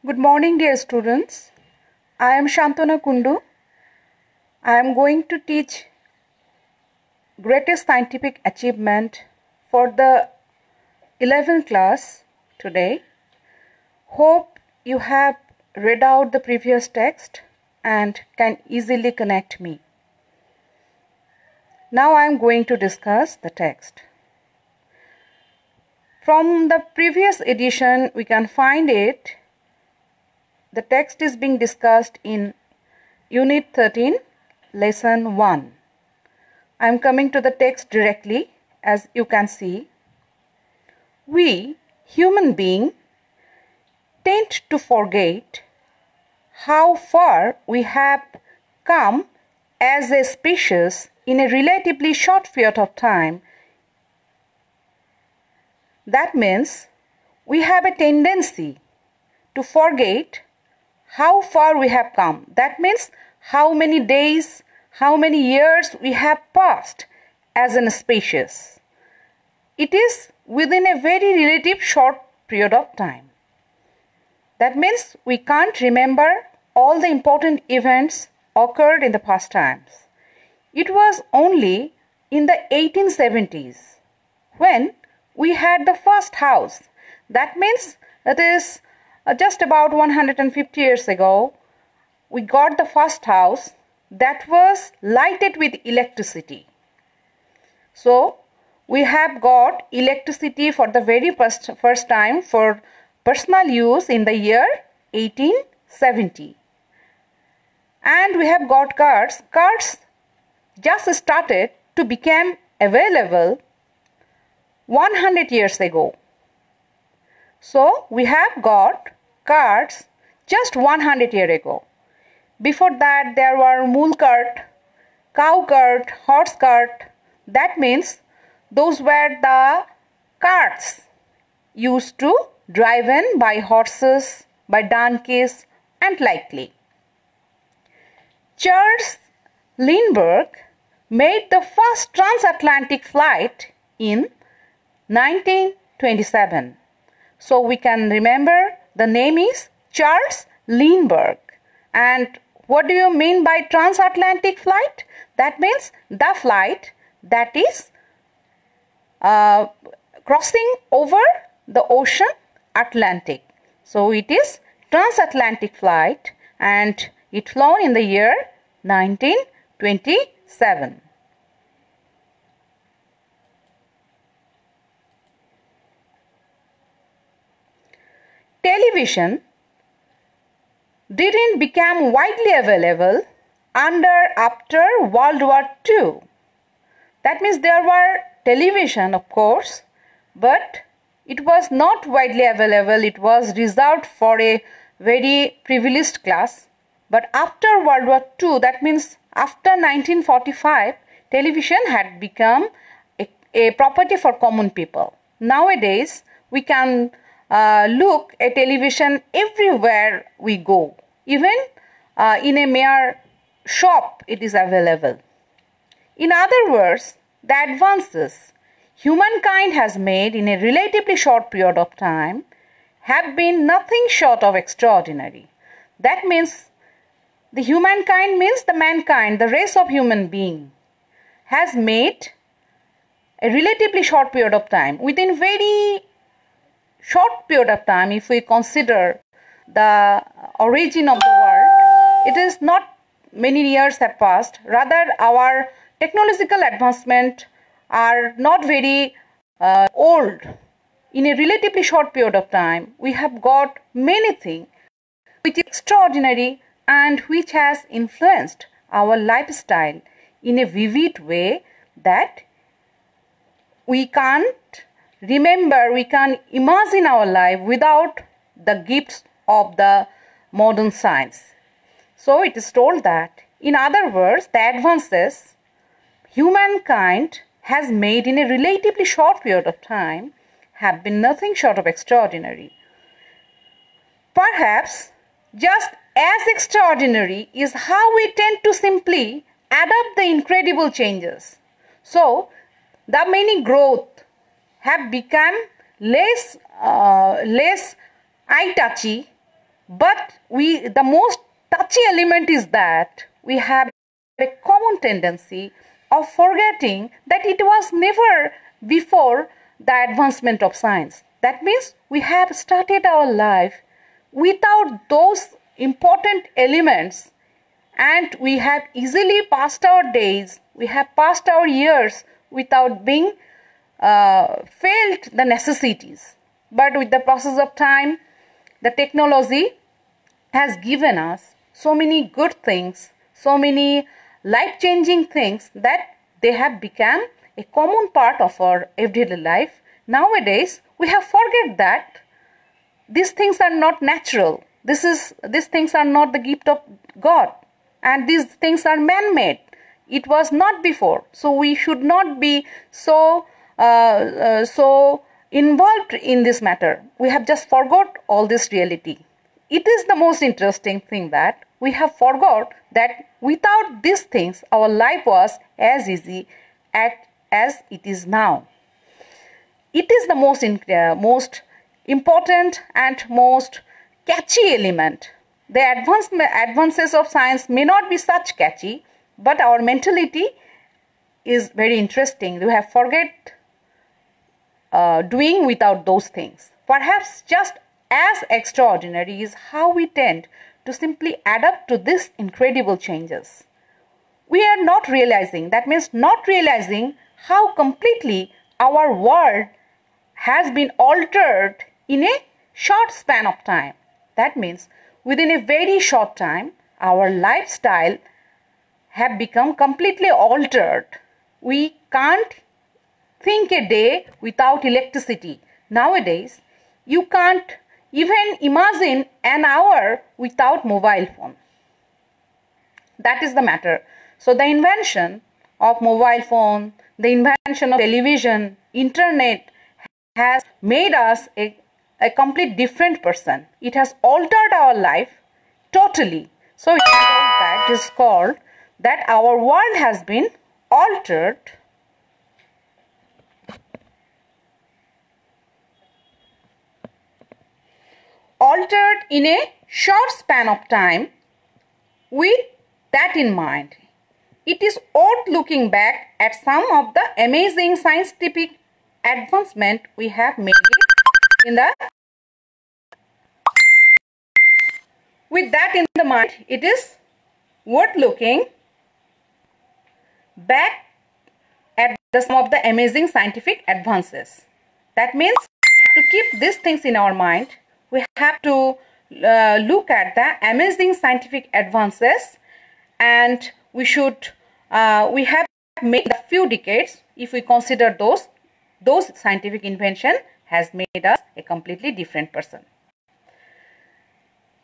Good morning, dear students. I am Shantona Kundu. I am going to teach greatest scientific achievement for the 11th class today. Hope you have read out the previous text and can easily connect me. Now I am going to discuss the text. From the previous edition, we can find it. The text is being discussed in Unit 13, Lesson 1. I am coming to the text directly, as you can see. We, human beings, tend to forget how far we have come as a species in a relatively short period of time. That means we have a tendency to forget how far we have come. That means how many days, how many years we have passed as a species. It is within a very relative short period of time. That means we can't remember all the important events occurred in the past times. It was only in the 1870s when we had the first house. That means it is just about 150 years ago, we got the first house that was lighted with electricity. So, we have got electricity for the very first time for personal use in the year 1870. And we have got cars. Cars just started to become available 100 years ago. So, we have got carts just 100 years ago. Before that, there were mule cart, cow cart, horse cart. That means those were the carts used to driven by horses, by donkeys, and likely. Charles Lindbergh made the first transatlantic flight in 1927. So we can remember the name is Charles Lindbergh. And what do you mean by transatlantic flight? That means the flight that is crossing over the ocean Atlantic. So it is transatlantic flight and it flown in the year 1927. Television didn't become widely available after World War II. That means there were television, of course, but it was not widely available. It was reserved for a very privileged class. But after World War II, that means after 1945, television had become a property for common people. Nowadays, we can look at television everywhere we go. Even in a mere shop, it is available. In other words, the advances humankind has made in a relatively short period of time have been nothing short of extraordinary. That means the humankind means the mankind, the race of human being has made a relatively short period of time. Within very short period of time, if we consider the origin of the world, it is not many years have passed. Rather, our technological advancement are not very old. In a relatively short period of time, we have got many things which is extraordinary and which has influenced our lifestyle in a vivid way that we can't remember, we can imagine our life without the gifts of the modern science. So it is told that, in other words, the advances humankind has made in a relatively short period of time have been nothing short of extraordinary. Perhaps just as extraordinary is how we tend to simply adapt the incredible changes. So, the many growth have become less eye-touchy But the most touchy element is that we have a common tendency of forgetting that it was never before the advancement of science. That means we have started our life without those important elements, and we have easily passed our days, we have passed our years without being felt the necessities. But with the process of time, the technology has given us so many good things, so many life-changing things, that they have become a common part of our everyday life. Nowadays, we have forget that these things are not natural. These things are not the gift of God, and these things are man-made. It was not before, so we should not be so involved in this matter. We have just forgot all this reality. It is the most interesting thing that we have forgot that without these things, our life was as easy as it is now. It is the most important and most catchy element. The advances of science may not be such catchy, but our mentality is very interesting. We have forget doing without those things. Perhaps just as extraordinary is how we tend to simply adapt to these incredible changes. We are not realizing, that means not realizing how completely our world has been altered in a short span of time. That means within a very short time, our lifestyle have become completely altered. We can't think a day without electricity. Nowadays, you can't even imagine an hour without mobile phone. That is the matter. So the invention of mobile phone, the invention of television, internet has made us a complete different person. It has altered our life totally. So it is called that our world has been altered in a short span of time. With that in mind, it is worth looking back at some of the amazing scientific advancement we have made in the. With that in the mind, it is worth looking back at some of the amazing scientific advances. That means to keep these things in our mind, we have to look at the amazing scientific advances, and we have made a few decades. If we consider those scientific invention has made us a completely different person.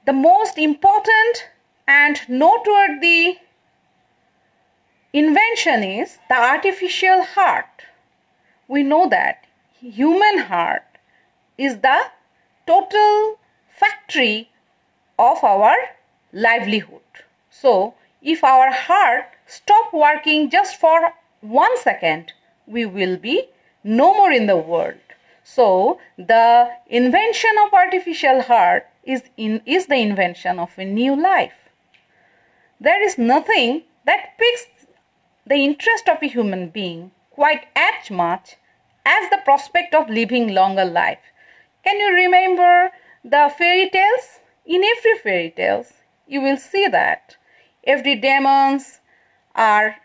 The most important and noteworthy invention is the artificial heart. We know that human heart is the total factory of our livelihood. So, if our heart stop working just for 1 second, we will be no more in the world. So, the invention of artificial heart is the invention of a new life. There is nothing that piques the interest of a human being quite as much as the prospect of living longer life. Can you remember the fairy tales? In every fairy tales, you will see that every demons are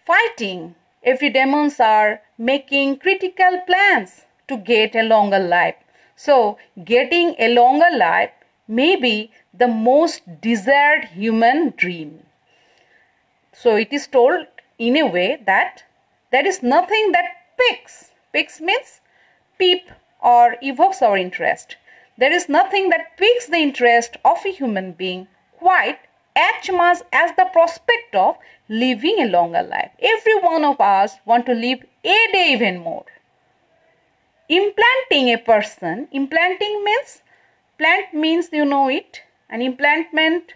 fighting, every demons are making critical plans to get a longer life. So, getting a longer life may be the most desired human dream. So, it is told in a way that there is nothing that piques. Piques means peep or evokes our interest. There is nothing that piques the interest of a human being quite as much as the prospect of living a longer life. Every one of us want to live a day even more. Implanting a person, implanting means, plant means you know it, and implanting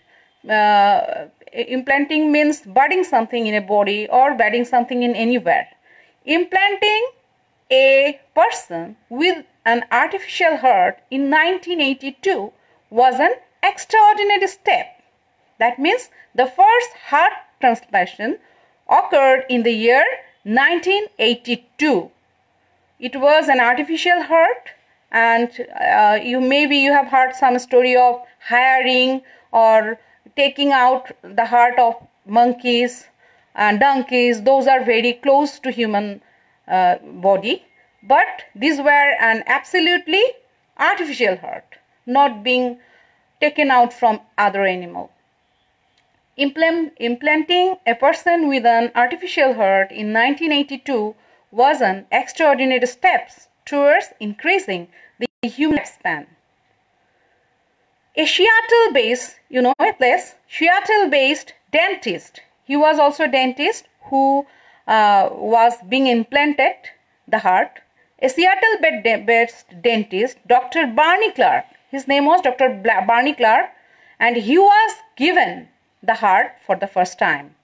means budding something in a body or budding something in anywhere. Implanting a person with an artificial heart in 1982 was an extraordinary step. That means the first heart transplantation occurred in the year 1982. It was an artificial heart, and you have heard some story of hiring or taking out the heart of monkeys and donkeys. Those are very close to human body, but these were an absolutely artificial heart, not being taken out from other animal. Implanting a person with an artificial heart in 1982 was an extraordinary step towards increasing the human lifespan. A Seattle-based, Seattle-based dentist. He was also a dentist who was being implanted the heart. A Seattle-based dentist, Dr. Barney Clark. His name was Dr. Barney Clark, and he was given the heart for the first time.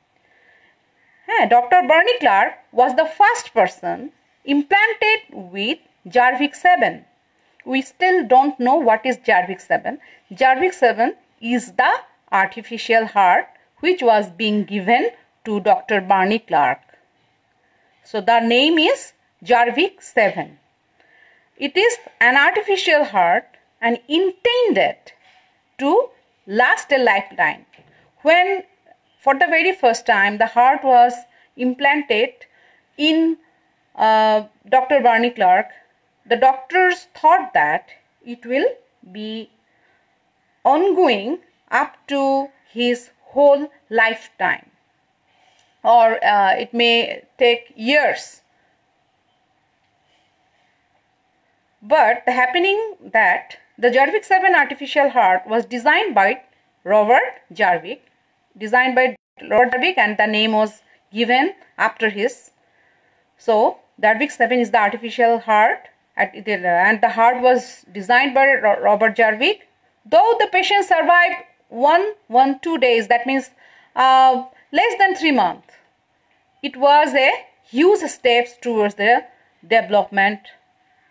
Dr. Barney Clark was the first person implanted with Jarvik-7. We still don't know what is Jarvik-7. Jarvik-7 is the artificial heart which was being given to Dr. Barney Clark. So the name is Jarvik-7. It is an artificial heart and intended to last a lifetime. When for the very first time the heart was implanted in Dr. Barney Clark, the doctors thought that it will be ongoing up to his whole lifetime, or it may take years. But the happening that the Jarvik-7 artificial heart was designed by Robert Jarvik, and the name was given after his. So Jarvik-7 is the artificial heart, and the heart was designed by Robert Jarvik. Though the patient survived 2 days, that means less than 3 months, it was a huge step towards the development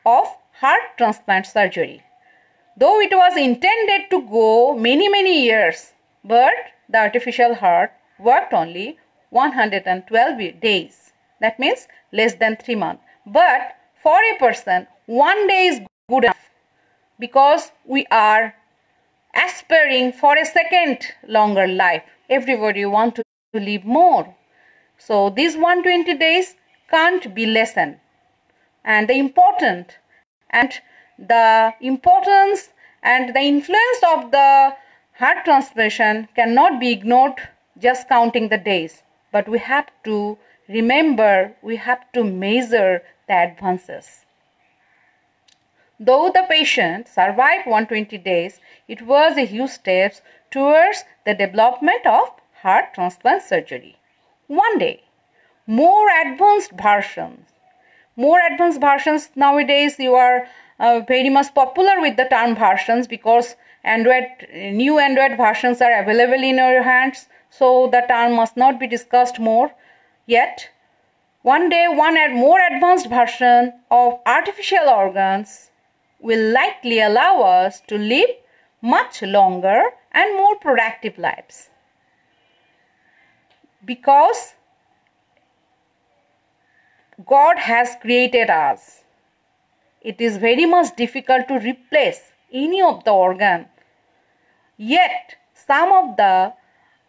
of heart transplant surgery. Though it was intended to go many years, but the artificial heart worked only 112 days. That means less than 3 months. But for a person, 1 day is good enough, because we are aspiring for a second longer life. Everybody wants to live more. So these 120 days can't be lessened. And the importance and the influence of the heart transplantation cannot be ignored just counting the days. But we have to remember, we have to measure the advances. Though the patient survived 120 days, it was a huge step towards the development of heart transplant surgery. One day, more advanced versions nowadays, you are very much popular with the term versions, because new Android versions are available in your hands, so the term must not be discussed more. Yet one day, one more advanced version of artificial organs will likely allow us to live much longer and more productive lives, because God has created us. It is very much difficult to replace any of the organ. Yet some of the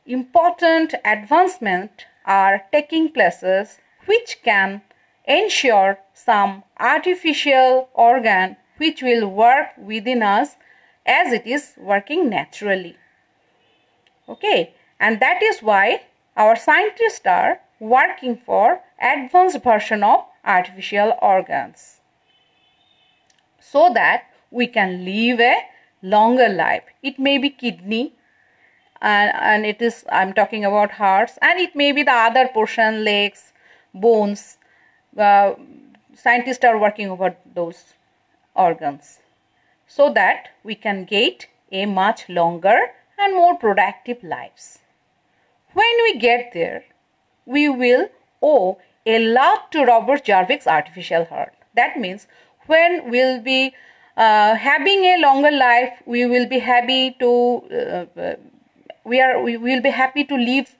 important advancements are taking places which can ensure some artificial organ which will work within us as it is working naturally. Okay, and that is why our scientists are working for advanced version of artificial organs, so that we can live a longer life. It may be kidney, and it is, I'm talking about hearts, and it may be the other portion, legs, bones. Scientists are working over those organs, so that we can get a much longer and more productive lives. When we get there, we will owe a lot to Robert Jarvik's artificial heart. That means when we'll be having a longer life, we will be happy to we will be happy to live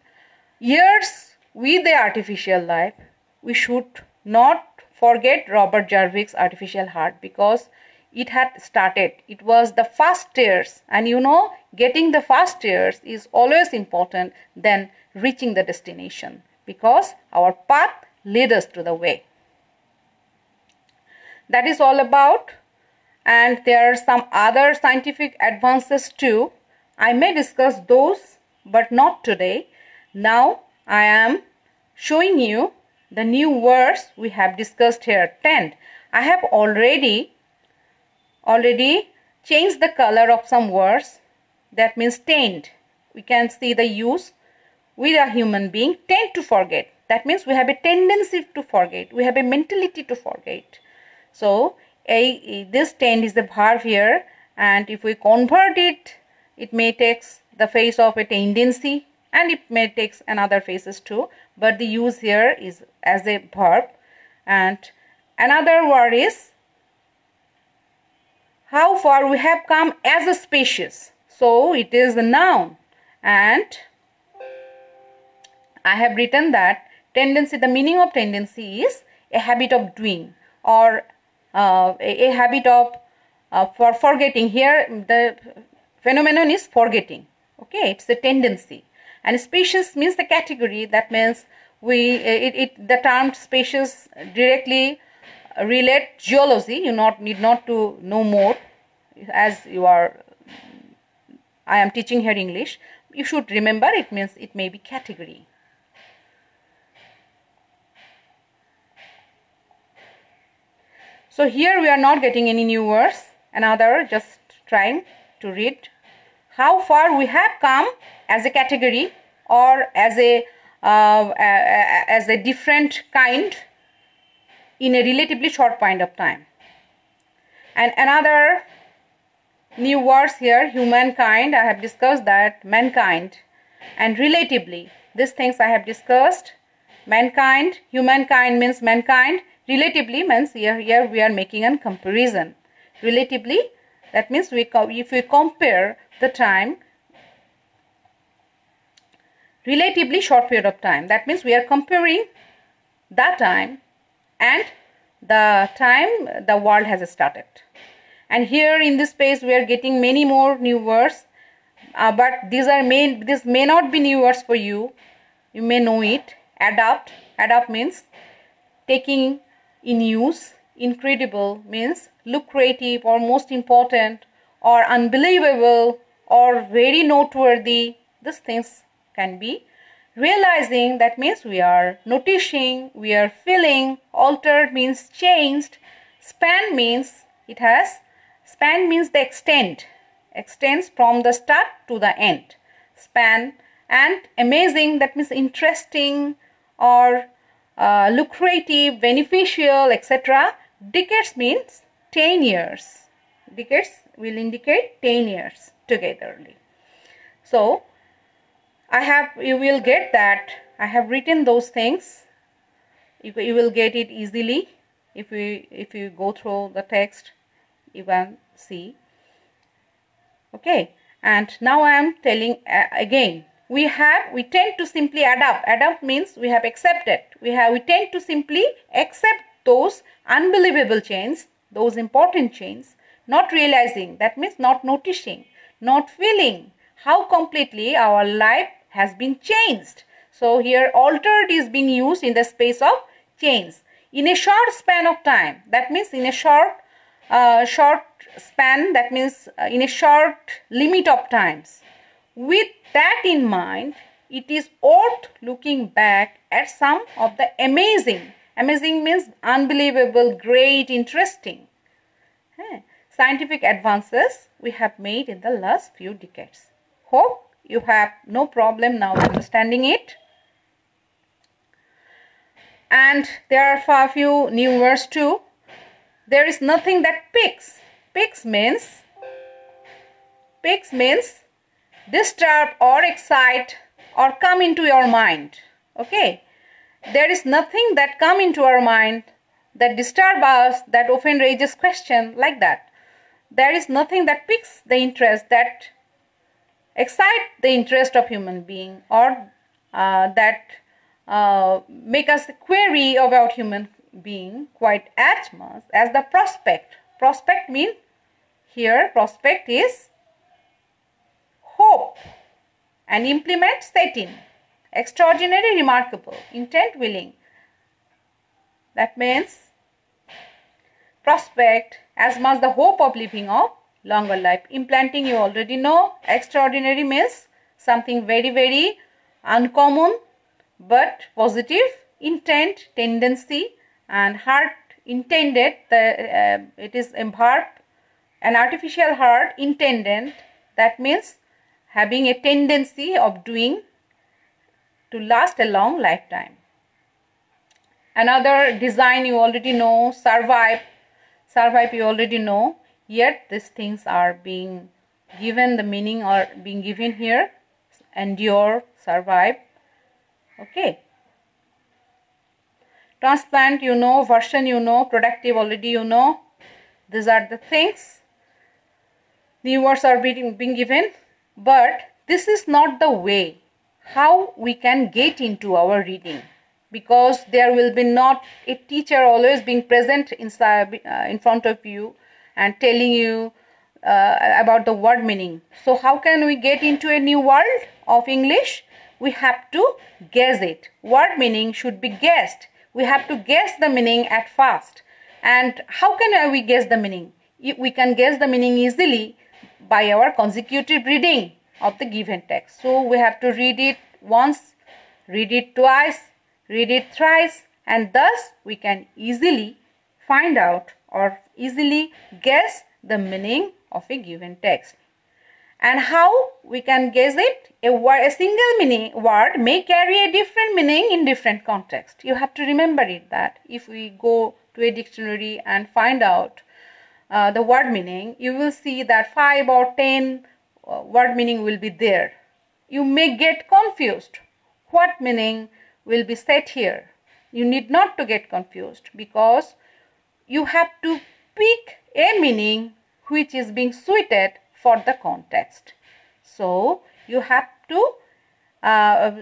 years with the artificial life. We should not forget Robert Jarvik's artificial heart, because it had started. It was the first stairs, and you know, getting the first stairs is always important than reaching the destination, because our path leads us to the way. That is all about, and there are some other scientific advances too. I may discuss those, but not today. Now I am showing you the new words we have discussed here. Tend. I have already changed the color of some words. That means tend. We can see the use with a human being. Tend to forget. That means we have a tendency to forget. We have a mentality to forget. So this tend is the verb here, and if we convert it, it may take the face of a tendency, and it may take another faces too, but the use here is as a verb. And another word is how far we have come as a species. So it is a noun, and I have written that tendency, the meaning of tendency is a habit of doing, or a habit of for forgetting. Here the phenomenon is forgetting. Okay, it's a tendency. And species means the category. That means the term species directly relate geology. You need not to know more, as I am teaching here English. You should remember it means it may be category. So here we are not getting any new words. Another, just trying to read. How far we have come as a category, or as a different kind in a relatively short point of time. And another new words here, humankind. I have discussed that, mankind, and relatively. These things I have discussed. Mankind, humankind means mankind. Relatively means here we are making a comparison. Relatively, that means if we compare the time, relatively short period of time, that means we are comparing that time and the time the world has started. And here in this page we are getting many more new words, but this may not be new words for you. You may know it. Adapt. Adapt means taking in use. Incredible means lucrative or most important or unbelievable or very noteworthy. These things can be. Realizing, that means we are noticing, we are feeling. Altered means changed. Span means span means the extent, extends from the start to the end. Span. And amazing, that means interesting or lucrative, beneficial, etc. Decades means 10 years. Decades will indicate 10 years togetherly. So you will get that I have written those things. You will get it easily if you go through the text. You can see. Okay, and now I am telling again. We tend to simply adapt. Adapt means we have accepted. We tend to simply accept those unbelievable changes, those important changes, not realizing. That means not noticing, not feeling how completely our life has been changed. So here altered is being used in the space of change. In a short span of time, that means in a short span, that means in a short limit of times. With that in mind, it is worth looking back at some of the amazing means unbelievable, great, interesting scientific advances we have made in the last few decades. Hope you have no problem now understanding it. And there are a few new words too. There is nothing that piques. Piques means disturb or excite or come into your mind. Okay, there is nothing that come into our mind that disturb us, that often raises question, like that. there is nothing that piques the interest, that excite the interest of human being, or that make us query about human being quite as much as the prospect. Prospect means, here prospect is hope and implement setting. Extraordinary, remarkable, intent, willing. That means prospect as much the hope of living a longer life. Implanting, you already know. Extraordinary means something very, very uncommon but positive. Intent, tendency, and heart, intended, it is a verb, an artificial heart, intended, that means having a tendency of doing to last a long lifetime. Another design you already know. Survive. Survive you already know. Yet these things are being given the meaning, or being given here. Endure, survive. Okay. Transplant you know. Version you know. Productive already you know. These are the things. New words are being given. But this is not the way how we can get into our reading, because there will be not a teacher always being present inside in front of you and telling you about the word meaning. So how can we get into a new world of English? We have to guess it. Word meaning should be guessed. We have to guess the meaning at first. And how can we guess the meaning? We can guess the meaning easily by our consecutive reading of the given text. So we have to read it once, read it twice, read it thrice, and thus we can easily find out or easily guess the meaning of a given text. And how we can guess it? A single word may carry a different meaning in different context. You have to remember it, that if we go to a dictionary and find out the word meaning, you will see that 5 or 10 word meaning will be there. You may get confused. What meaning will be set here? You need not to get confused, because you have to pick a meaning which is being suited for the context. So you have to,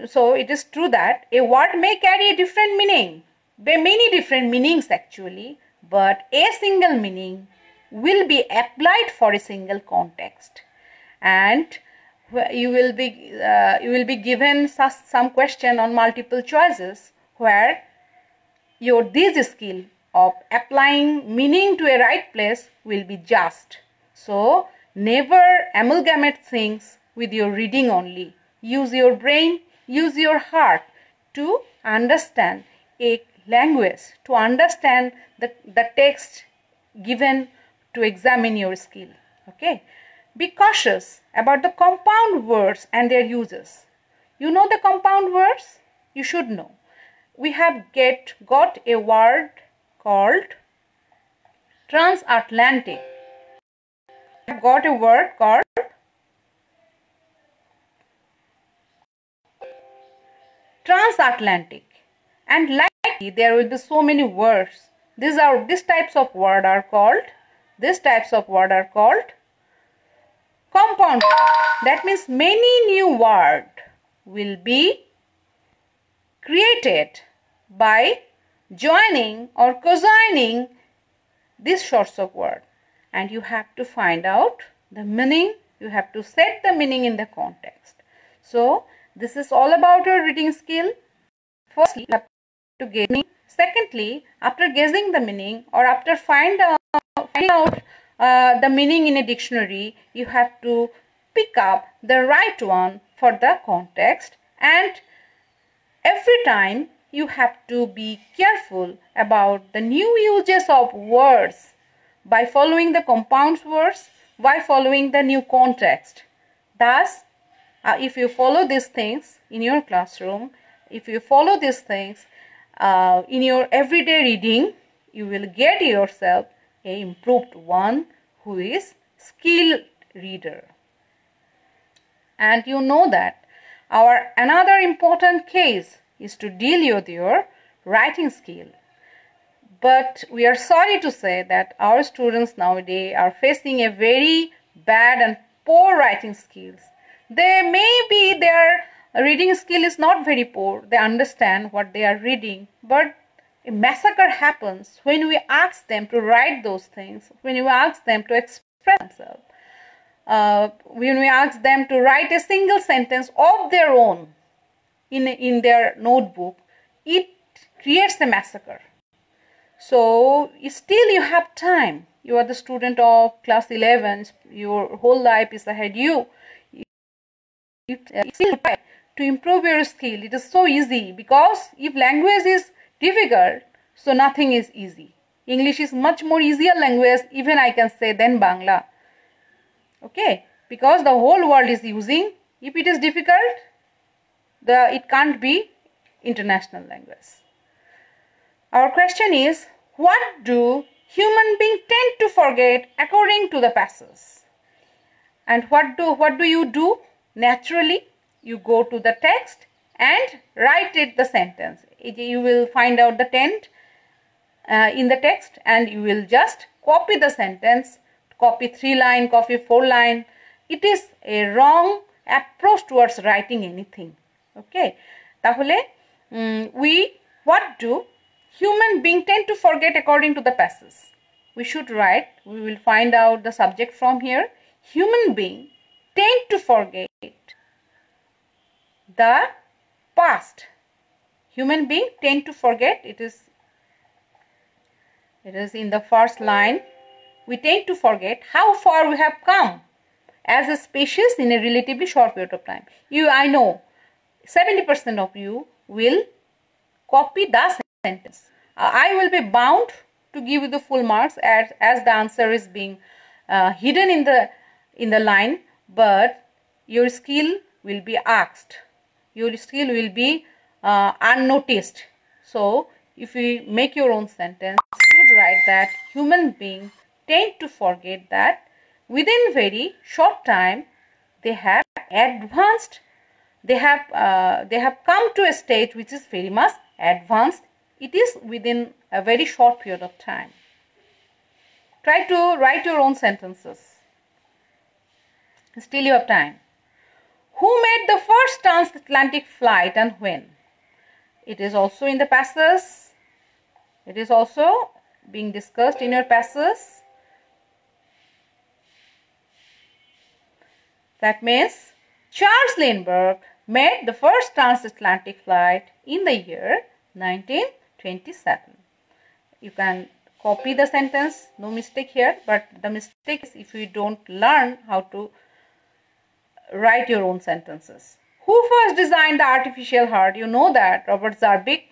so it is true that a word may carry a different meaning, many different meanings actually, but a single meaning will be applied for a single context. And you will be given some question on multiple choices where this skill of applying meaning to a right place will be just. So never amalgamate things with your reading only. Use your brain, use your heart to understand a language, to understand the text given, to examine your skill. Okay. Be cautious about the compound words and their uses. You know the compound words? You should know. We have got a word called transatlantic. We have got a word called transatlantic. And likely there will be so many words. These types of words are called compound. That means many new words will be created by joining or co-joining these sorts of words. And you have to find out the meaning. You have to set the meaning in the context. So this is all about your reading skill. Firstly, you have to guess meaning. Secondly, after guessing the meaning, or after finding out the meaning in a dictionary, you have to pick up the right one for the context. And every time you have to be careful about the new uses of words by following the compound words, by following the new context. Thus, if you follow these things in your classroom, if you follow these things in your everyday reading, you will get yourself a improved one who is skilled reader. And you know that our another important case is to deal with your writing skill. But we are sorry to say that our students nowadays are facing a very bad and poor writing skills. Their reading skill is not very poor. They understand what they are reading, but a massacre happens when we ask them to write those things, when we ask them to express themselves, when we ask them to write a single sentence of their own in their notebook. It creates a massacre. So still you have time. You are the student of class 11. Your whole life is ahead. You still try to improve your skill. It is so easy, because if language is difficult, so nothing is easy. English is much more easier language, even I can say, than Bangla. Okay, because the whole world is using. If it is difficult, it can't be international language. Our question is, what do human beings tend to forget according to the passage? And what do you do? Naturally, you go to the text and write the sentence. You will find out the tent in the text, and you will just copy the sentence, copy 3 lines, copy 4 lines. It is a wrong approach towards writing anything. Okay, what do human beings tend to forget according to the passage? We should write. We will find out the subject from here. Human beings tend to forget the past. Human beings tend to forget. It is in the first line. We tend to forget how far we have come as a species in a relatively short period of time. I know 70% of you will copy the sentence. I will be bound to give you the full marks as the answer is being hidden in the line, but your skill will be asked. Your skill will be unnoticed. So if you make your own sentence, you should write that human beings tend to forget that within very short time they have advanced. They have come to a stage which is very much advanced. It is within a very short period of time. Try to write your own sentences. Still you have time. Who made the first transatlantic flight and when? It is also in the passage. It is also being discussed in your passage. That means Charles Lindbergh made the first transatlantic flight in the year 1927. You can copy the sentence, no mistake here, but the mistake is if you don't learn how to write your own sentences. Who first designed the artificial heart? You know that Robert Zarbik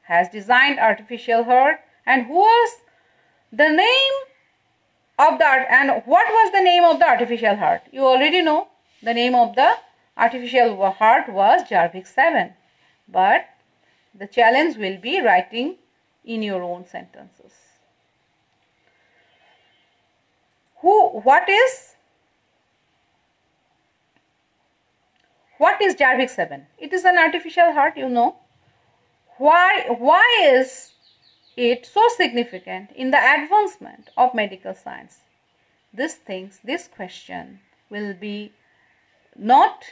has designed artificial heart. And who was the name of and what was the name of the artificial heart? You already know the name of the artificial heart was Jarvik 7. But the challenge will be writing in your own sentences. What is Jarvik 7? It is an artificial heart, you know. Why is it so significant in the advancement of medical science? This question will be not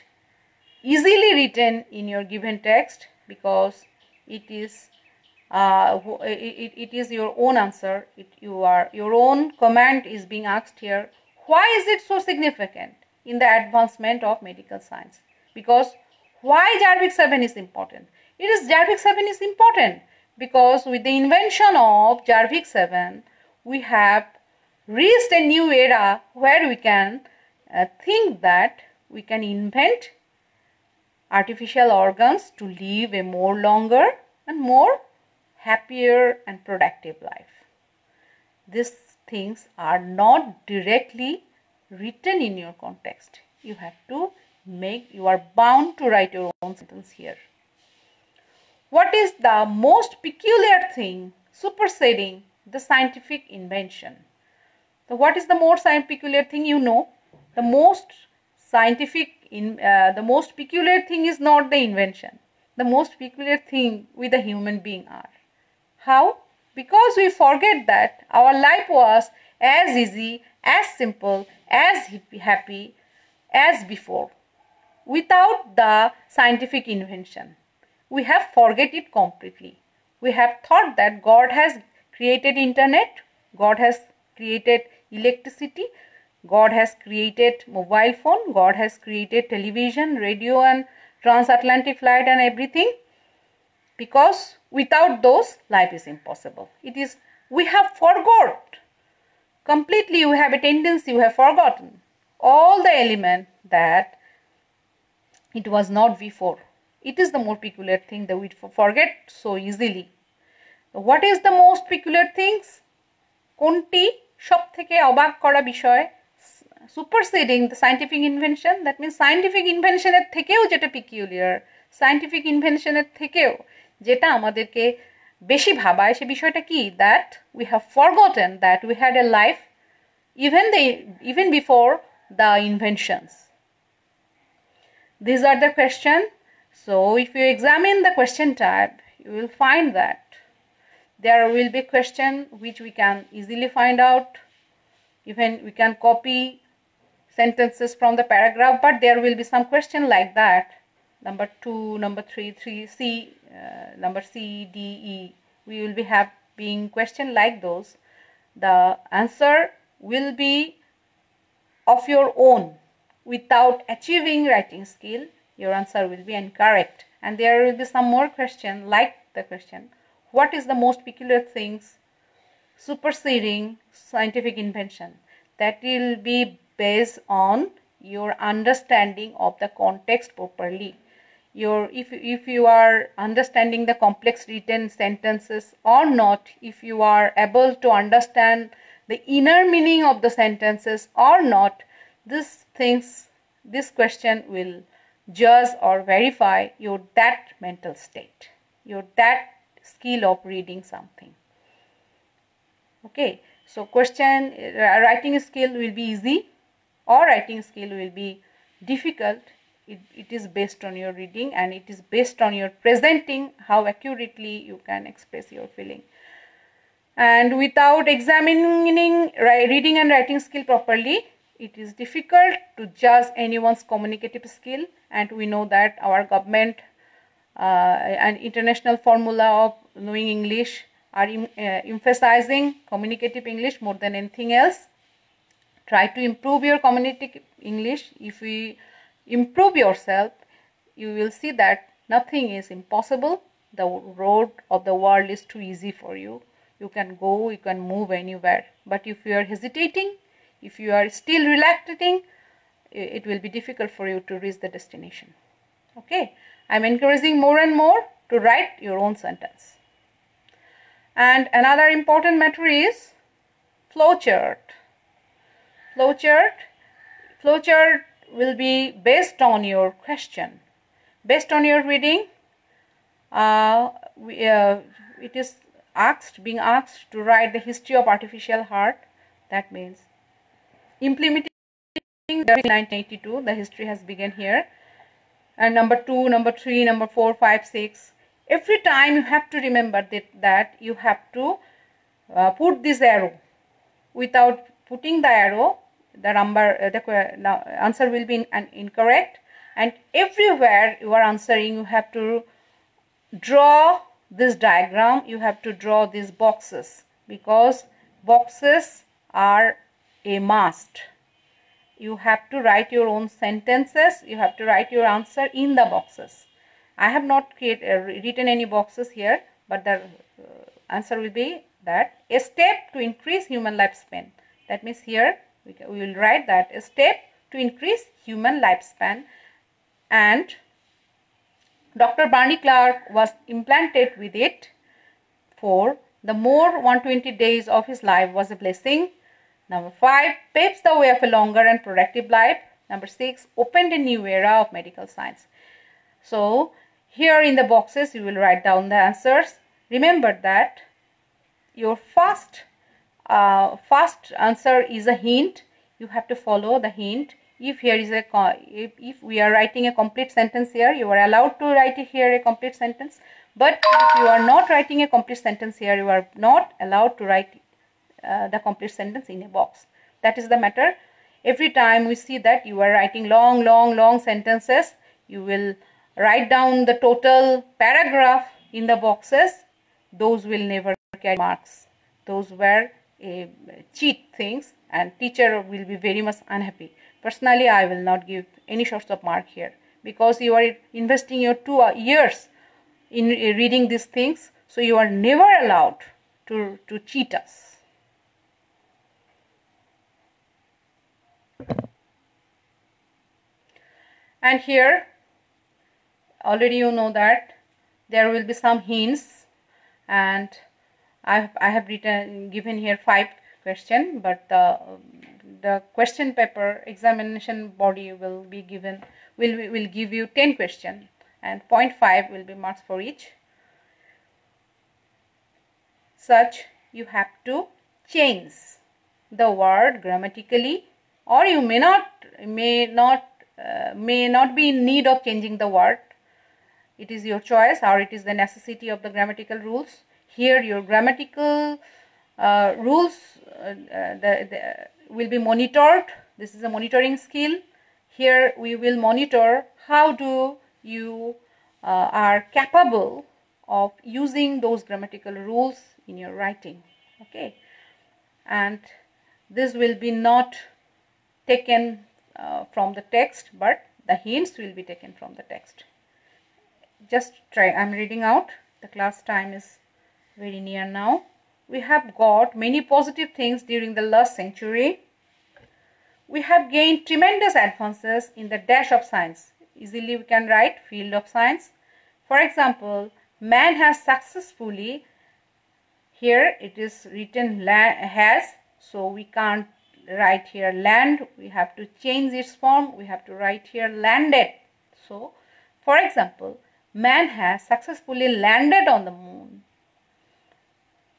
easily written in your given text, because it is your own answer. Your own comment is being asked here. Why is it so significant in the advancement of medical science? Because why Jarvik 7 is important? Jarvik 7 is important because with the invention of Jarvik 7, we have reached a new era where we can think that we can invent artificial organs to live a more longer and more happier and productive life. These things are not directly written in your context. You are bound to write your own sentence here. What is the most peculiar thing superseding the scientific invention? So what is the most peculiar thing? You know, the most peculiar thing is not the invention. The most peculiar thing with a human being are. How? because we forget that our life was as easy, as simple, as happy as before, without the scientific invention. We have forget it completely. We have thought that God has created internet, God has created electricity, God has created mobile phone, God has created television, radio and transatlantic flight and everything, because without those life is impossible. We have forgot completely, we have a tendency, we have forgotten all the element that it was not before. It is the more peculiar thing that we forget so easily. What is the most peculiar things? Konti shoptheke obak kora bishoy? Superseding the scientific invention. That means scientific invention er thekeo jeta peculiar, scientific invention er thekeo jeta amaderke beshi bhabay se bishoyta ki, that we have forgotten that we had a life even before the inventions. These are the questions. So if you examine the question type, you will find that there will be question which we can easily find out. Even we can copy sentences from the paragraph, but there will be some question like that. Number 2, number 3, C, number C, D, E. We will be being question like those. The answer will be of your own. Without achieving writing skill, your answer will be incorrect. And there will be some more question like the question, what is the most peculiar things superseding scientific invention? That will be based on your understanding of the context properly. If you are understanding the complex written sentences or not, if you are able to understand the inner meaning of the sentences or not, this question will judge or verify your that mental state, your that skill of reading something. Okay, so question writing skill will be easy or writing skill will be difficult. It is based on your reading and it is based on your presenting, how accurately you can express your feeling. And without examining reading and writing skill properly, it is difficult to judge anyone's communicative skill. And we know that our government and international formula of knowing English are emphasizing communicative English more than anything else. Try to improve your communicative English. If we improve yourself, you will see that nothing is impossible. The road of the world is too easy for you. You can go, you can move anywhere. But if you are hesitating, if you are still reluctant, it will be difficult for you to reach the destination. Okay, I am encouraging more and more to write your own sentence. And another important matter is flowchart. Flowchart will be based on your question. Based on your reading, it is being asked to write the history of artificial heart. That means implementing 1982, the history has begun here. And number 2, number 3, number 4, 5, 6. Every time you have to remember that you have to put this arrow. Without putting the arrow, the answer will be incorrect. And everywhere you are answering, you have to draw this diagram. You have to draw these boxes, because boxes are a must. You have to write your own sentences. You have to write your answer in the boxes. I have not written any boxes here, but the answer will be that a step to increase human lifespan. That means here we will write that a step to increase human lifespan. And Dr. Barney Clark was implanted with it for the more 120 days of his life was a blessing. Number 5, paves the way of a longer and productive life. Number 6, opened a new era of medical science. So here in the boxes you will write down the answers. Remember that your first answer is a hint. You have to follow the hint. If here is a if we are writing a complete sentence here, you are allowed to write here a complete sentence. But if you are not writing a complete sentence here, you are not allowed to write the complete sentence in a box. That is the matter. Every time we see that you are writing long sentences, you will write down the total paragraph in the boxes. Those will never carry marks. Those were cheat things, and teacher will be very much unhappy. Personally, I will not give any sorts of mark here, because you are investing your 2 years in reading these things, so you are never allowed to cheat us. And here already you know that there will be some hints, and I have given here 5 questions, but the question paper examination body will be given will give you 10 questions, and 0.5 will be marks for each. Such you have to change the word grammatically, or you may not be in need of changing the word. It is your choice, or it is the necessity of the grammatical rules. Here your grammatical rules will be monitored. This is a monitoring skill. Here we will monitor how do you are capable of using those grammatical rules in your writing. Okay, and this will be not taken from the text, but the hints will be taken from the text. Just try. I'm reading out. The class time is very near now. We have got many positive things during the last century. We have gained tremendous advances in the dash of science. Easily we can write field of science. For example, man has successfully, here it is written has, so we can't write here land. We have to change its form. We have to write here landed. So, for example, man has successfully landed on the moon.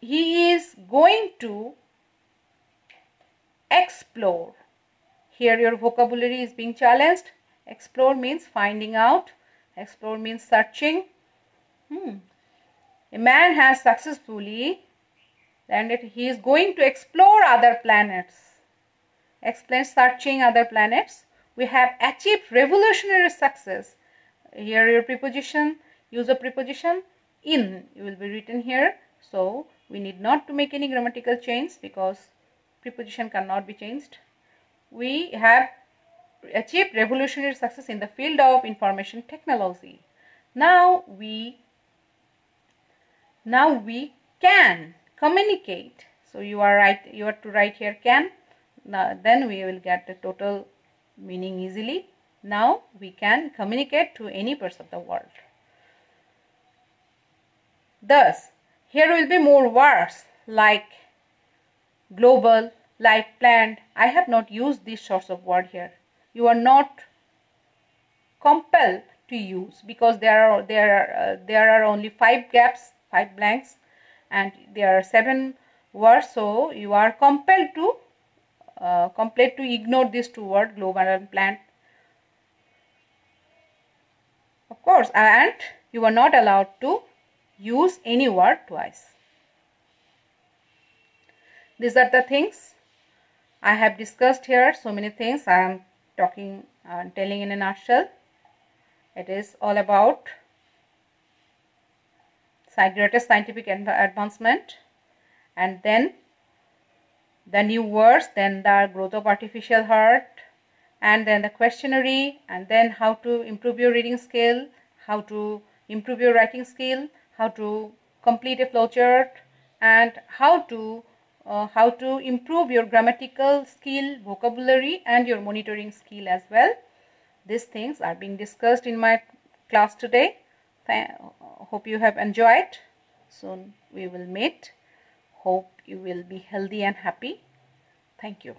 He is going to explore. Here your vocabulary is being challenged. Explore means finding out. Explore means searching. A man has successfully landed. He is going to explore other planets. Explain searching other planets. We have achieved revolutionary success. Here your preposition, use of preposition in will be written here. So we need not to make any grammatical change, because preposition cannot be changed. We have achieved revolutionary success in the field of information technology. Now we can communicate. So you are to write here can. Now then we will get the total meaning easily. Now we can communicate to any parts of the world. Thus, here will be more words like global, like planned. I have not used these sorts of words here. You are not compelled to use, because there are only 5 gaps, 5 blanks, and there are 7 words. So you are compelled to ignore these 2 words, global and planned. Of course, and you are not allowed to use any word twice. These are the things I have discussed here. So many things I am telling in a nutshell. It is all about greatest scientific advancement, and then the new words, then the growth of artificial heart, and then the questionnaire, and then how to improve your reading skill, how to improve your writing skill, how to complete a flowchart, and how to improve your grammatical skill, vocabulary, and your monitoring skill as well. These things are being discussed in my class today. Hope you have enjoyed. Soon we will meet. Hope you will be healthy and happy. Thank you.